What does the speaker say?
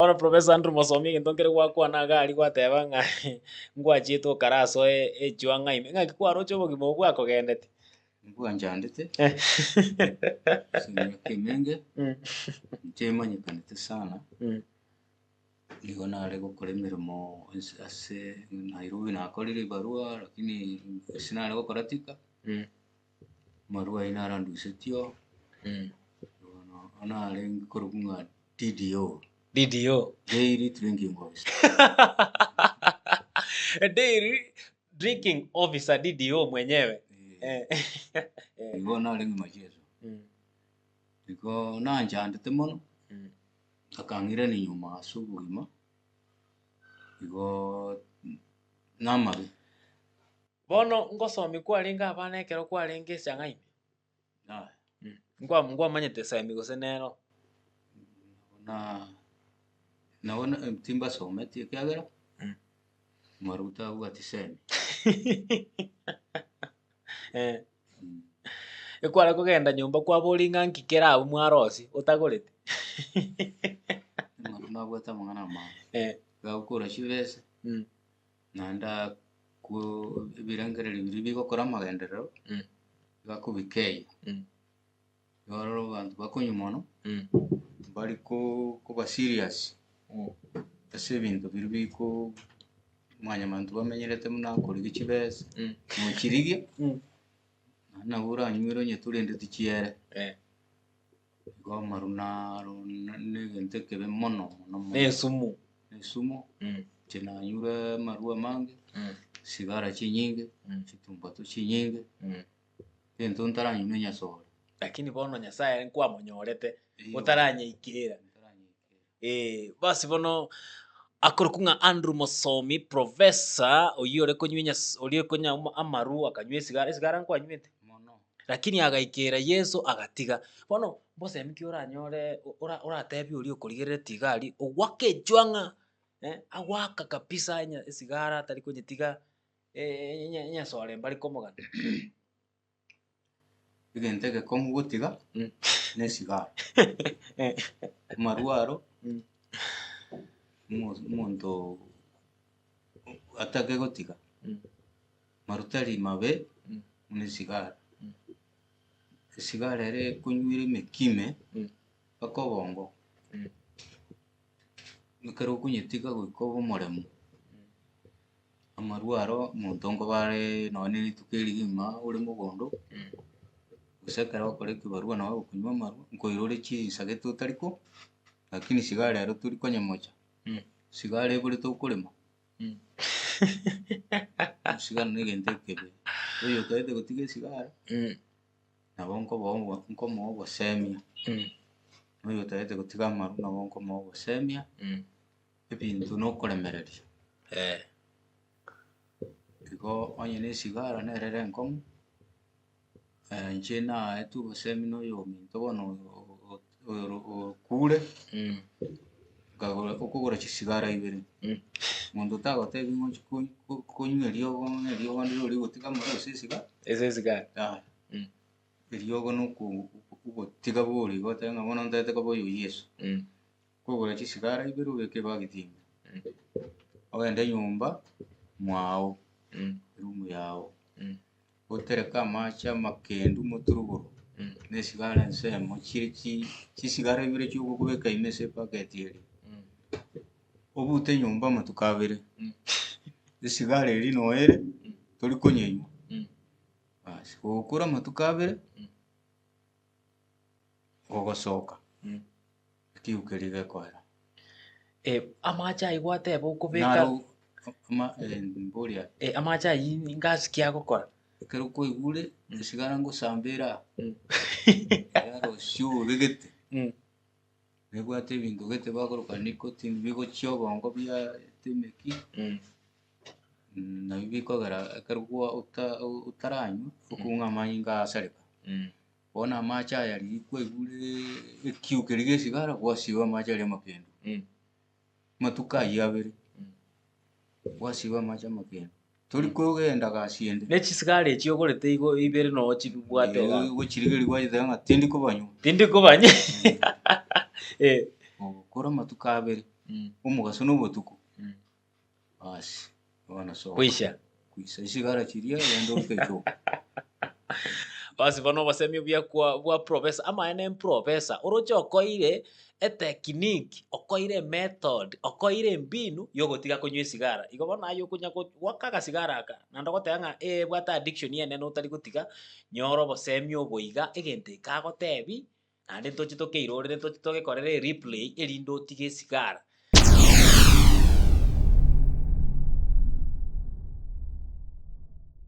Bono Professor Andrew Musomi egento nkere gwakwana iga aria gwateba ng'a ngwachete okaraso echwa ng'aime ng'aki kwaroche obogima obwo bwakogendete. Mbwanchandete miaka emenge ntimanyekanete sana igo nare gokora emeremo ase Nairobi nakorire ebarua lakini ase nare gokora tika marua aywo narandusetio bono nare korokwa ng'a DDO. DDO. Daily Drinking Officer. Daily Drinking Officer DDO mwenyewe. Igo nare ng'imacheso. Igo nanchandete mono akang'irani nyuma ase obogima igo namabe. Bono ngosomi kwarenge abana ekero kwarenge esang'aime. Nkwamanyete semi gose nero. Nabona timbasometi ekiagera maruta abwati semi. Ekware kogenda nyomba kwabori ng'a nki kera abwo mwarosi otagorete. Nabwata amang'ana amaya. Gagokora chibesa naenda ebirengereri biria bigokora amagenderero gakobikeia. Igo abanto bakonywa mono bari koba serious ase ebinto biria bikomanya abanto bamenyerete buna korigia chibesa nochirigia nabo oranywire onye torendeti chiere. Igo amaru naro na egento ekebe mono mono. Esumu. Inche nanyure amarwa amange sigara chinyinge chitumbato chinyinge egento ntaranywa na enyasore. Lakini bono Nyasaye nkwamonyorete otaranyeikera. Basi bono akorokwa ng'a Andrew Musomi Professor oyio ore konywa amaru akanywa esigara nkwanywete lakini agaikera Yeso agatiga. Bono mbosemi ki oranyore oratebi oria okorigerereti iga aria ogwaka echwa ng'a agwaka kabisa esigara tari konyetiga enyasore mbari komogana. Egento egekong'u gotiga na esigara. Amarwa aro omonto atake gotiga maru tari mabe na esigara. Esigara ere ekonywa emekime mpaka obongo ekero okonyetiga goika obe omoremo. Amarwa aro omonto nkobare nonye rituko erigima ore mogondo gose ekero ogokora ekibarua nabo ogokonywa amarwa nkoira ore chisagete otari ko lakini sigara ero tori konyemocha. Sigara eborete okorema. Sigara na egento ekebe. Oyo otaete gotiga esigara nabo nkomoa ogosemia. Oyo otaete gotiga amaru nabo nkomoa ogosemia ebinto na okoremereria. Igo onye na esigara nere ere enkong'u inche naetwe ogosemi na oyo ominto bono okure okogora chisigara ibere. Omonto otagotebi ng'onchi konywa eriogo na eriogo ndiro origotiga amaru ase esigara. Ase esigara. Eriogo na ogotiga bori igo otebe ng'a bono ntaete koba oyo Yeso. Okogora chisigara ibere obeke ebagitimba ogende nyomba mwago erumu yago otereke amache amakende moturugoro na esigara ensemo chire chisigara ibere chiogokobeka ime ase ebucket eria obute nyomba amatuko abere esigara eria noere tori konyenywa. Basi ogokora amatuko abere ogosoka ekiugу keria gekoera. Amache aywo gwateba okobeka mboria amache aywo ngasi kiagokora ekero okoigure esigara ngosambera rosio obegete nebwate ebinto gete bakoroka nicotine bigochia obongo biaete emeki nabio bikogera ekero otaranywa okong'u amanyinga agasareka. Bono amache aya riria kwaigure ekiu keria gia esigara gwasiba amache aria amakende matuko aywo abere gwasiba amache amakende tori kogenda gasi ende. Na chisigara echio ogorete igo ibere no chibwate iga. Gochirigeri gwachete ng'a tindi kobanywa. Tindi kobanywa. Ogokora amatuko abere omugaso n'obotuko basi bona so kwisha isigara chiria yendo kecho basi bono basemi bwa professor ama ene professor oroche okoire technique okoire method okoire mbinu yogotiga kunywa esigara igo bono ayo kunya gwakaga sigara aka nando gotanga bwata addiction yene no tari gotiga nyoro bosemi oboiga egente kagotebi nande tochi tokeirorere tochi togekorere replay erindo otige esigara